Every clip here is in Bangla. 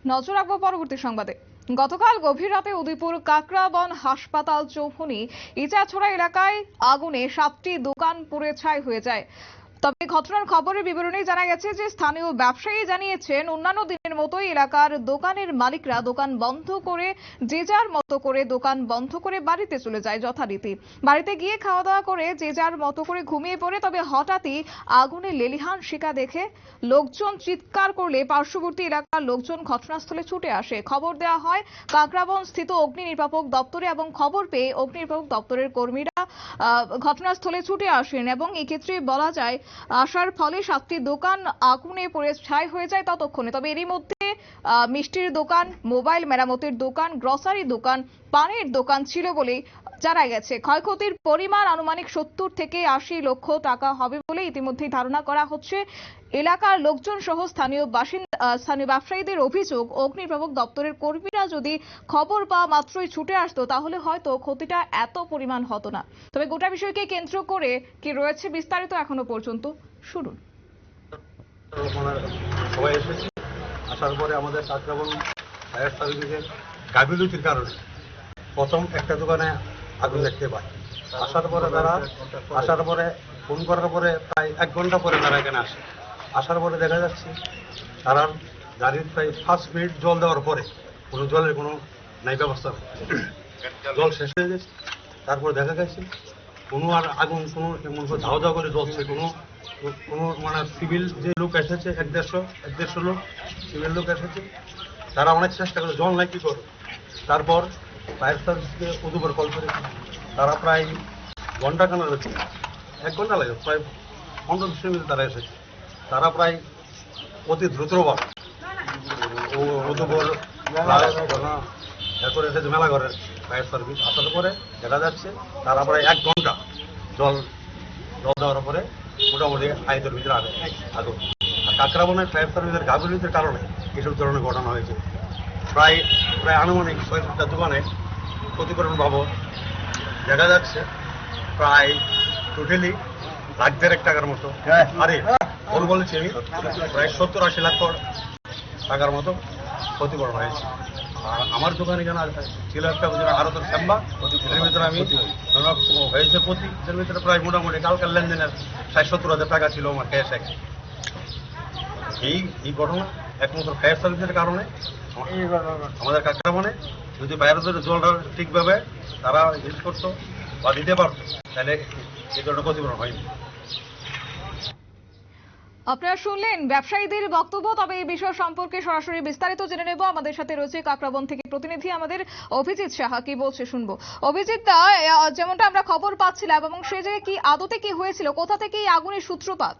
নজর রাখবো পরবর্তী সংবাদে। গতকাল গভীর রাতে উদয়পুর কাকরাবন হাসপাতাল চৌফুনি ইচাছড়া এলাকায় আগুনে 7টি দোকান পুড়ে ছাই হয়ে যায়। তবে ঘটনার খবরের বিবরণী জানা গেছে যে স্থানীয় ব্যবসায়ী জানিয়েছেন অন্যান্য দিনের মতোই এলাকার দোকানের মালিকরা দোকান বন্ধ করে যে যার মতো করে দোকান বন্ধ করে বাড়িতে চলে যায় যথারীতি। বাড়িতে গিয়ে খাওয়া দাওয়া করে যে যার মতো করে ঘুমিয়ে পড়ে। তবে হঠাৎই আগুনে লেলিহান শিখা দেখে লোকজন চিৎকার করলে পার্শ্ববর্তী এলাকার লোকজন ঘটনাস্থলে ছুটে আসে। খবর দেওয়া হয় কাকরাবন স্থিত অগ্নি নির্বাপক দপ্তরে এবং খবর পেয়ে অগ্নি নির্বাপক দপ্তরের কর্মীরা ঘটনাস্থলে ছুটে আসেন এবং এক্ষেত্রে বলা যায় আসার ফলে 7টি দোকান আগুনে পড়ে ছাই হয়ে যায় ততক্ষণে। তবে এরই মধ্যে মিষ্টির দোকান, মোবাইল মেরামতের দোকান, গ্রসারি দোকান, পানের দোকান ছিল বলে জানা গেছে। ক্ষয়ক্ষতির পরিমাণ আনুমানিক 70 থেকে 80 লক্ষ টাকা হবে বলে ইতিমধ্যেই ধারণা করা হচ্ছে। এলাকার লোকজন সহ স্থানীয় ব্যবসায়ীদের অভিযোগ, অগ্নি নির্বাপক দপ্তরের কর্মীরা যদি খবর পাওয়া মাত্রই ছুটে আসতো তাহলে হয়তো ক্ষতিটা এত পরিমাণ হতো না। তবে গোটা বিষয়কে কেন্দ্র করে কি রয়েছে বিস্তারিত এখনো পর্যন্ত শুনুন। সবাই এসেছে, আসার পরে আমাদের কাকরাবন ফায়ার সার্ভিসের গাফিলতির কারণে প্রথম একটা দোকানে আগুন দেখতে পায়। আসার পরে ফোন করার পরে প্রায় 1 ঘন্টা পরে তারা এখানে আসে। আসার পরে দেখা যাচ্ছে তারা গাড়ির প্রায় 5 মিনিট জল দেওয়ার পরে কোনো জলের কোনো নাই ব্যবস্থা নেই, জল শেষ হয়ে গেছে। তারপর দেখা গেছে কোনো আর আগুন কোনো এমন করে ধাও ধাও করে জ্বলছে, কোনো মানে সিভিল যে লোক এসেছে 150 লোক সিভিল লোক এসেছে, তারা অনেক চেষ্টা করে জল নাই কি করে। তারপর ফায়ার সার্ভিসকে উদয়পুর কল করে তারা প্রায় ঘন্টা খানা হয়েছে, 1 ঘন্টা লাগে, প্রায় 15-20 মিনিট তারা এসেছে। তারা প্রায় অতি দ্রুতভাবে উদয়পুর এরপরে এসেছে মেলাঘরের ফায়ার সার্ভিস। আসার পরে দেখা যাচ্ছে তারা প্রায় 1 ঘন্টা জল দেওয়ার পরে মোটামুটি আয়তের ভিতরে আগুন। আর কাকরাবনের ফায়ার সার্ভিসের গাফিলতির কারণে এসব ধরনের ঘটনা হয়েছে। প্রায় আনুমানিক 6-7টা দোকানে ক্ষতিপূরণ বাবদ দেখা যাচ্ছে প্রায় টোটালি লাখ-দেড়েক টাকার মতো, আরে ভুল বলেছি আমি, প্রায় 70-80 লাখ টাকার মতো ক্ষতিপূরণ হয়েছে। আর আমার দোকানে কেন ছিল একটা আরো তো শ্যাম্বা, এর ভিতরে আমি হয়েছে এর ভিতরে প্রায় মোটামুটি কালকার লেনদেনের 60-70 হাজার টাকা ছিল আমার ক্যাশ। এই ঘটনা একমাত্র ফায়ার সার্ভিসের কারণে আমাদের কাকরাবনে যদি ফায়ারদের জলটা ঠিকভাবে তারা ইউজ করতো বা দিতে পারতো তাহলে এই ধরনের ক্ষতিপূরণ হয়নি। আপনারা শুনলেন ব্যবসায়ীদের বক্তব্য। তবে এই বিষয় সম্পর্কে সরাসরি বিস্তারিত জেনে নেব। আমাদের সাথে রয়েছে কাকরাবন থেকে প্রতিনিধি আমাদের অভিজিৎ সাহা, কি বলছে শুনবো। অভিজিৎ দা, যেমনটা আমরা খবর পাচ্ছিলাম এবং সে জায়গায় কি আদতে কি হয়েছিল, কোথা থেকে এই আগুনের সূত্রপাত?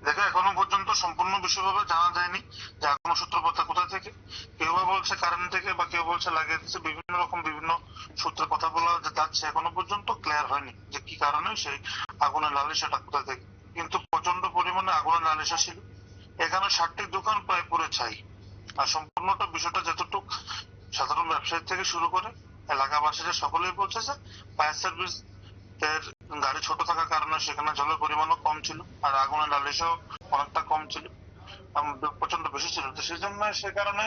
দেখো, এখনো পর্যন্ত সম্পূর্ণ বিষয়ভাবে জানা যায়নি যে আগুনের সূত্রপাত কোথা থেকে। কেউ বা বলছে কারেন্ট থেকে, বা কেউ বলছে লাগিয়ে দিচ্ছে। বিভিন্ন সূত্রে কথা বলা যাচ্ছে, এখনো পর্যন্ত ক্লিয়ার হয়নি যে কি কারণে সেই আগুনের লালিসাটা কোথা থেকে। কিন্তু প্রচন্ড পরিমাণে আগুনের লালিসা ছিল। এখানে 60টি দোকান প্রায় পুরো ছাই। আর সম্পূর্ণটা বিষয়টা যতটুকু সাধারণ ব্যবসায়ী থেকে শুরু করে এলাকাবাসীরা সকলেই বলছে যে ফায়ার সার্ভিস এর গাড়ি ছোট থাকার কারণে সেখানে জলের পরিমাণও কম ছিল, আর আগুনের লালিসাও অনেকটা কম ছিল, প্রচন্ড বেশি ছিল। তো সেই জন্য সে কারণে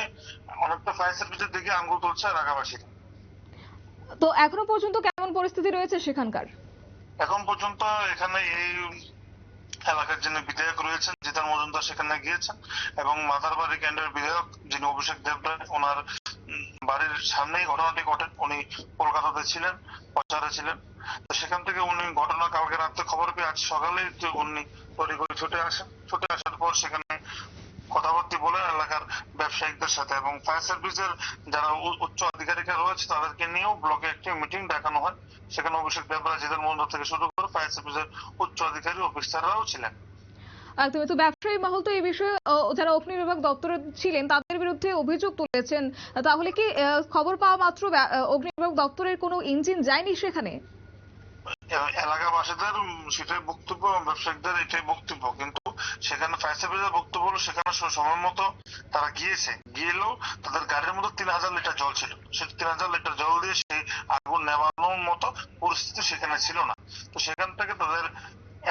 অনেকটা ফায়ার সার্ভিসের দিকে আঙ্গুল তুলছে এলাকাবাসীরা। তো এখনো পর্যন্ত কেমন পরিস্থিতি রয়েছে সেখানকার? এখন পর্যন্ত এখানে এই এলাকার যিনি বিধায়ক রয়েছেন জিতেন মজুমদার সেখানে গিয়েছেন, এবং মাদারবাড়ি কেন্দ্রের বিধায়ক যিনি অভিষেক দেবরায়, ওনার বাড়ির সামনেই ঘটনাটি ঘটে। উনি কলকাতাতে ছিলেন, প্রচারে ছিলেন। তো সেখান থেকে উনি ঘটনা কালকে রাত্রে খবর পেয়ে আজ সকালে উনি তড়িঘড়ি ছুটে আসার পর সেখানে কথাবার্তা বলে এলাকার ব্যবসায়িকদের সাথে এবং ফায়ার সার্ভিসের যারা উচ্চ আধিকারিকরা রয়েছে তাদেরকে নিয়েও ব্লকে একটি মিটিং ডাকানো হয়। সেখানে অভিষেক দেবরায়, জিতেন মজুমদার থেকে শুরু করে ফায়ার সার্ভিসের উচ্চ আধিকারিক অফিসাররাও ছিলেন। একদমই। তো ব্যবসায়ী মহল তো এই বিষয়ে যারা অগ্নি বিভাগ দপ্তরে ছিলেন তাদের বিরুদ্ধে অভিযোগ তুলেছেন। তাহলে কি খবর পাওয়া মাত্র অগ্নি বিভাগ দপ্তরের কোনো ইঞ্জিন যায়নি সেখানে? এলাকাবাসীদের সেটাই বক্তব্য, ব্যবসায়িকদের এটাই বক্তব্য। কিন্তু সেখানে ফায়ার সার্ভিসের বক্তব্য হলো সেখানে সময় মতো তারা গিয়েলেও তাদের গাড়ির মধ্যে 3000 লিটার জল ছিল। সেই 3000 লিটার জল দিয়ে সেই আগুন নেভানোর মতো পরিস্থিতি সেখানে ছিল না। তো সেখান থেকে তাদের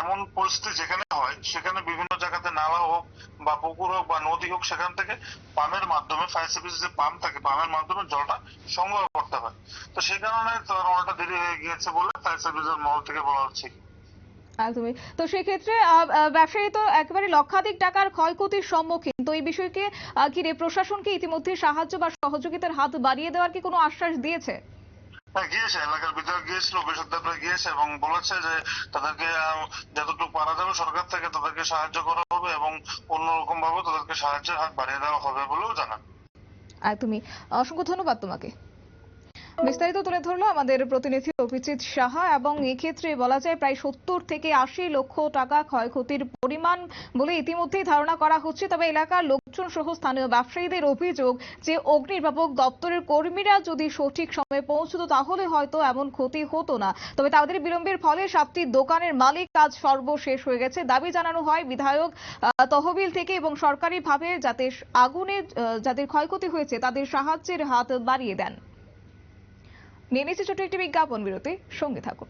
এমন পরিস্থিতি যেখানে হয় সেখানে বিভিন্ন জায়গাতে নালা হোক বা পুকুর হোক বা নদী হোক সেখান থেকে পাম্পের মাধ্যমে ফায়ার সার্ভিস যে পাম্প থাকে পাম্পের মাধ্যমে জলটা সংগ্রহ করতে হয়। তো সেই কারণে তার অনেকটা দেরি হয়ে গিয়েছে বলে ফায়ার সার্ভিসের মহল থেকে বলা হচ্ছে। একদমই। তো সেক্ষেত্রে ব্যবসায়ী তো একেবারে লক্ষাধিক টাকার ক্ষয়ক্ষতির সম্মুখীন, তো এই বিষয়কে ঘিরে প্রশাসন কি ইতিমধ্যে সাহায্য বা সহযোগিতার হাত বাড়িয়ে দেওয়ার কি কোনো আশ্বাস দিয়েছে? হ্যাঁ গিয়েছে, এলাকার বিধায়ক গিয়েছিল, বেসরকাররা গিয়েছে এবং বলেছে যে তাদেরকে যতটুকু পারা যাবে সরকার থেকে তাদেরকে সাহায্য করা হবে এবং অন্যরকম ভাবে তাদেরকে সাহায্যের হাত বাড়িয়ে দেওয়া হবে বলেও জানান। একদমই। অসংখ্য ধন্যবাদ তোমাকে। বিস্তারিত তুলে ধরলো আমাদের প্রতিনিধি অভিজিৎ সাহা, এবং এক্ষেত্রে বলা যায় প্রায় 70 থেকে 80 লক্ষ টাকা ক্ষয়ক্ষতির পরিমাণ বলে ইতিমধ্যেই ধারণা করা হচ্ছে। তবে এলাকার লোকজন সহ স্থানীয় ব্যবসায়ীদের অভিযোগ যে অগ্নিনির্বাপক দপ্তরের কর্মীরা যদি সঠিক সময়ে পৌঁছতো তাহলে হয়তো এমন ক্ষতি হতো না। তবে তাদের বিলম্বের ফলে 7টি দোকানের মালিক কাজ সর্বশেষ হয়ে গেছে। দাবি জানানো হয় বিধায়ক তহবিল থেকে এবং সরকারিভাবে যাতে আগুনে যাদের ক্ষয়ক্ষতি হয়েছে তাদের সাহায্যের হাত বাড়িয়ে দেন। নিয়ে নিচ্ছে ছোট একটি বিজ্ঞাপন বিরতি, সঙ্গে থাকুন।